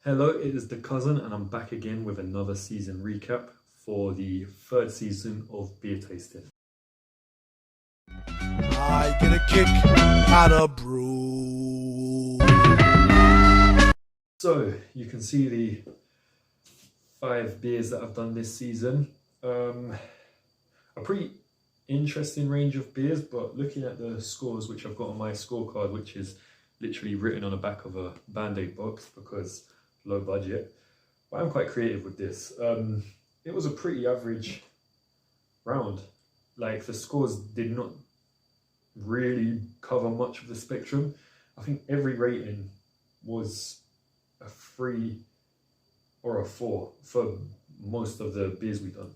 Hello, it is the cousin, and I'm back again with another season recap for the third season of beer tasting. I get a kick out of brew. So you can see the 5 beers that I've done this season. A pretty interesting range of beers, but looking at the scores which I've got on my scorecard, which is literally written on the back of a Band-Aid box because low budget, but I'm quite creative with this. It was a pretty average round. Like, the scores did not really cover much of the spectrum. I think every rating was a 3 or a 4 for most of the beers we've done.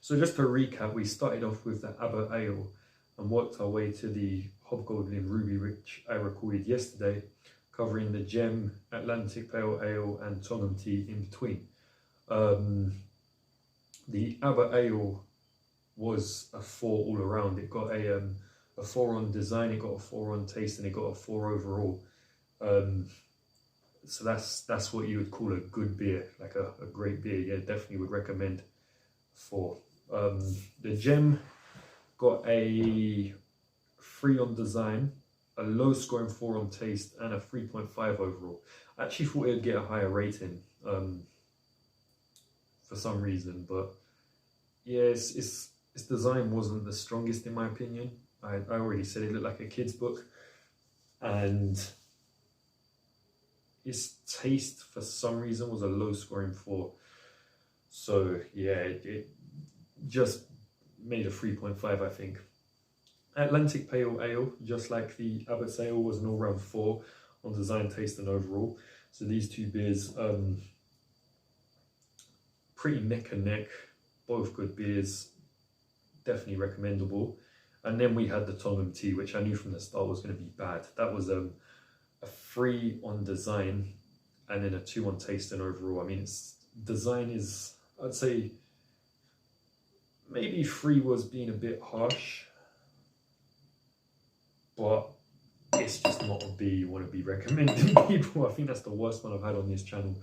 So just to recap, we started off with the Abbot Ale and worked our way to the Hobgoblin Ruby, which I recorded yesterday, covering the Gem, Atlantic Pale Ale and Tongham Tea in between. The Abbot Ale was a 4 all around. It got a 4 on design, it got a 4 on taste, and it got a 4 overall. So that's what you would call a good beer, like a great beer. Yeah, definitely would recommend 4. The Gem got a 3 on design, a low scoring 4 on taste, and a 3.5 overall. I actually thought it would get a higher rating for some reason, but yeah, its design wasn't the strongest in my opinion. I already said it looked like a kid's book, and its taste for some reason was a low scoring 4. So yeah, it just made a 3.5, I think. Atlantic Pale Ale, just like the Abbott's Ale, was an all-round 4 on design, taste and overall. So these two beers, pretty neck and neck, both good beers, definitely recommendable. And then we had the Tongham Tea, which I knew from the start was going to be bad. That was a 3 on design and then a 2 on taste and overall. I mean, its design is, I'd say, maybe 3 was being a bit harsh, but it's just not a beer you want to be recommending people. I think that's the worst one I've had on this channel.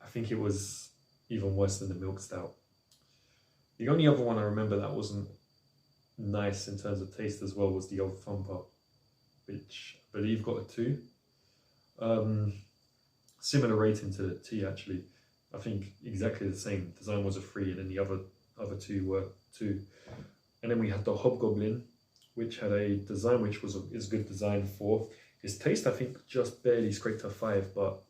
I think it was even worse than the Milk Stout. The only other one I remember that wasn't nice in terms of taste as well was the Old Thumper, which I believe got a 2. Similar rating to the tea actually. I think exactly the same. Design was a 3 and then the other 2 were 2. And then we had the Hobgoblin, which had a design which was a good design 4. His taste I think just barely scraped a 5, but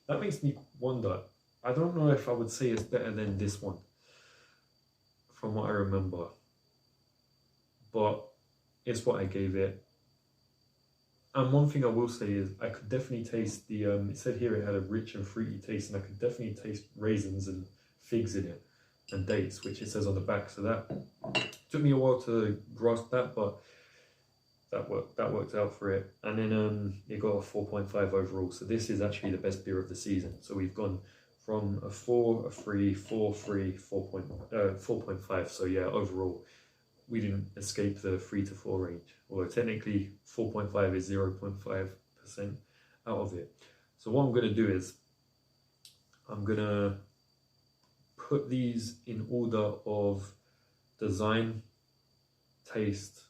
that makes me wonder. I don't know if I would say it's better than this one from what I remember, but it's what I gave it. And one thing I will say is I could definitely taste the, it said here it had a rich and fruity taste, and I could definitely taste raisins and figs in it, and dates, which it says on the back. So that took me a while to grasp that, but that worked out for it. And then it got a 4.5 overall. So this is actually the best beer of the season. So we've gone from a 4, a 3, 4, 3, 4.5. So yeah, overall, we didn't escape the 3 to 4 range. Although technically 4.5 is 0.5% out of it. So what I'm going to do is I'm going to put these in order of design, taste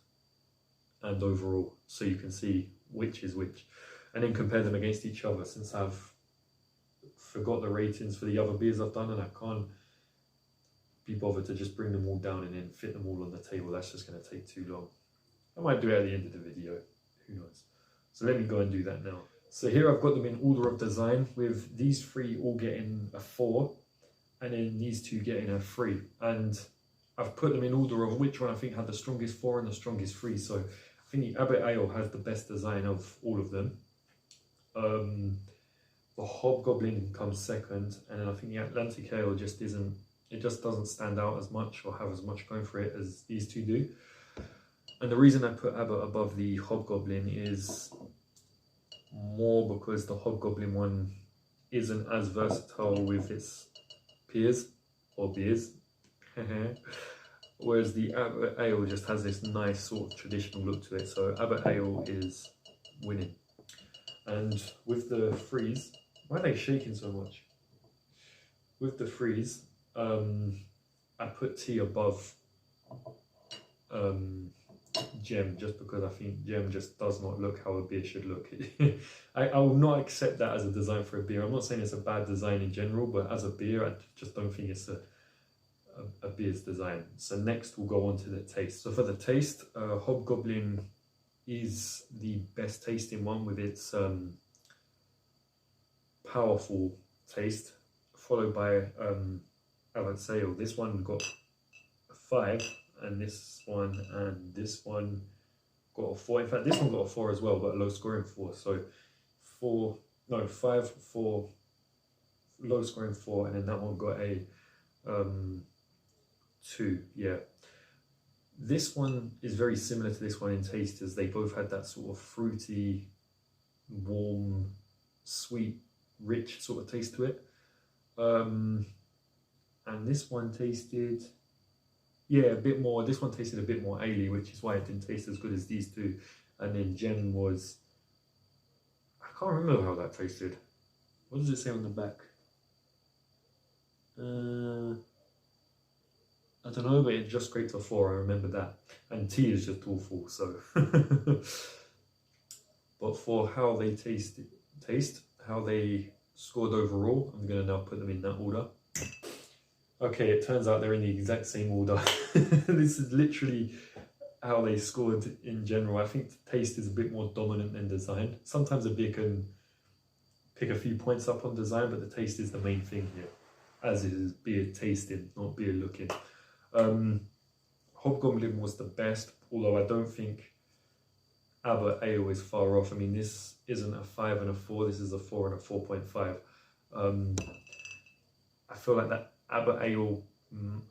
and overall, so you can see which is which, and then compare them against each other, since I've forgot the ratings for the other beers I've done and I can't be bothered to just bring them all down and then fit them all on the table. That's just going to take too long. I might do it at the end of the video, who knows. So let me go and do that now. So here I've got them in order of design, with these 3 all getting a 4 and then these 2 getting a 3, and I've put them in order of which one I think had the strongest 4 and the strongest 3. So I think the Abbot Ale has the best design of all of them. The Hobgoblin comes second, and then I think the Atlantic Ale just doesn't stand out as much or have as much going for it as these 2 do. And the reason I put Abbot above the Hobgoblin is more because the Hobgoblin one isn't as versatile with its peers or beers. Whereas the Abbot Ale just has this nice sort of traditional look to it. So Abbot Ale is winning. And with the freeze, why are they shaking so much? With the freeze, I put tea above gem, just because I think gem just does not look how a beer should look. I will not accept that as a design for a beer. I'm not saying it's a bad design in general, but as a beer, I just don't think it's a beer's design. So next we'll go on to the taste. So for the taste, Hobgoblin is the best tasting one with its powerful taste, followed by Avanzayo. This one got a 5, and this one got a 4. In fact, this one got a 4 as well, but a low scoring 4. So 5, 4, low scoring 4, and then that one got a 2. Yeah. This one is very similar to this one in taste, as they both had that sort of fruity, warm, sweet, rich sort of taste to it. And this one tasted, a bit more. This one tasted a bit more ale-y, which is why it didn't taste as good as these two. And then gem was, I can't remember how that tasted. What does it say on the back? I don't know, but it just scraped a 4. I remember that. And tea is just awful. So, but for how they taste, how they scored overall, I'm gonna now put them in that order. Okay, it turns out they're in the exact same order. This is literally how they scored in general. I think the taste is a bit more dominant than design. Sometimes a beer can pick a few points up on design, but the taste is the main thing here, as is beer tasting, not beer looking. Hobgoblin was the best, although I don't think Abbot Ale is far off. I mean, this isn't a 5 and a 4, this is a 4 and a 4.5. I feel like that Abbot Ale,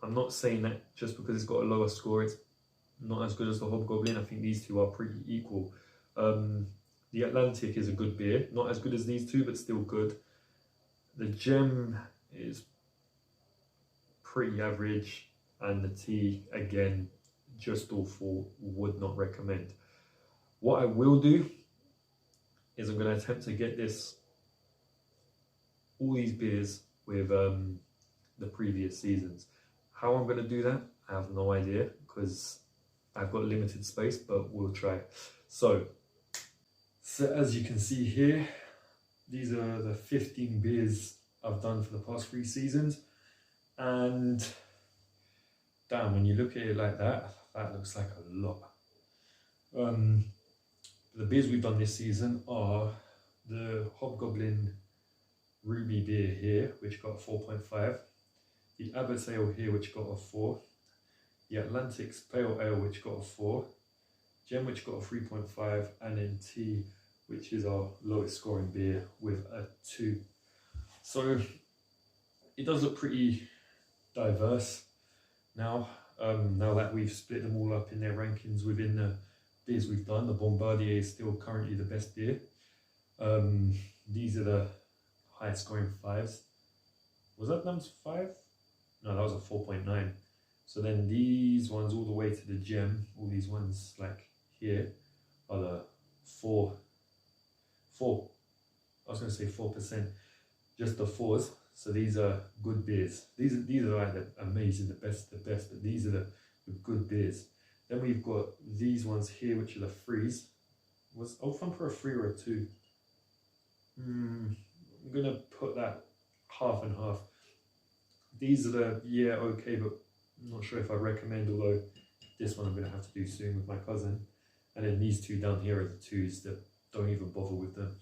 I'm not saying that just because it's got a lower score, it's not as good as the Hobgoblin. I think these two are pretty equal. The Atlantic is a good beer, not as good as these two, but still good. The Gem is pretty average, and the tea, again, just awful, would not recommend. What I will do is I'm going to attempt to get all these beers with the previous seasons. How I'm going to do that, I have no idea, because I've got limited space, but we'll try. So as you can see here, these are the 15 beers I've done for the past 3 seasons. And damn, when you look at it like that, that looks like a lot. The beers we've done this season are the Hobgoblin Ruby beer here, which got a 4.5. The Abbot Ale here, which got a 4. The Atlantic's Pale Ale, which got a 4. Gem, which got a 3.5. And then Tea, which is our lowest scoring beer, with a 2. So it does look pretty diverse now. Now that we've split them all up in their rankings within the beers we've done. The Bombardier is still currently the best beer. These are the highest scoring 5s. Was that number 5? No, that was a 4.9. So then these ones all the way to the Gem, all these ones like here, are the 4. I was going to say 4%, just the 4s. So these are good beers. These are like the amazing, the best, but these are the good beers. Then we've got these ones here, which are the 3s. Was Old for a 3 or a 2? I'm gonna put that half and half. These are the okay, but I'm not sure if I recommend, although this one I'm gonna have to do soon with my cousin. And then these two down here are the 2s that don't even bother with them.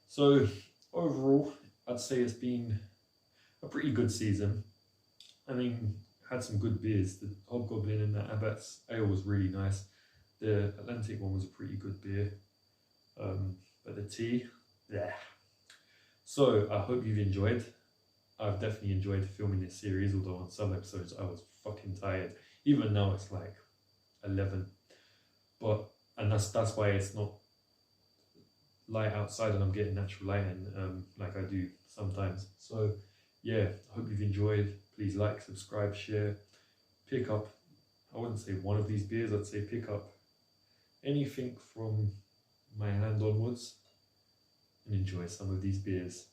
So overall, I'd say it's been a pretty good season. I mean, had some good beers. The Hobgoblin and the Abbot's Ale was really nice. The Atlantic one was a pretty good beer. But the tea, yeah. So I hope you've enjoyed. I've definitely enjoyed filming this series, although on some episodes I was fucking tired. Even now it's like 11. And that's why it's not light outside and I'm getting natural lighting like I do sometimes. So yeah, I hope you've enjoyed. Please like, subscribe, share, pick up, I wouldn't say one of these beers, I'd say pick up anything from my hand onwards. and enjoy some of these beers.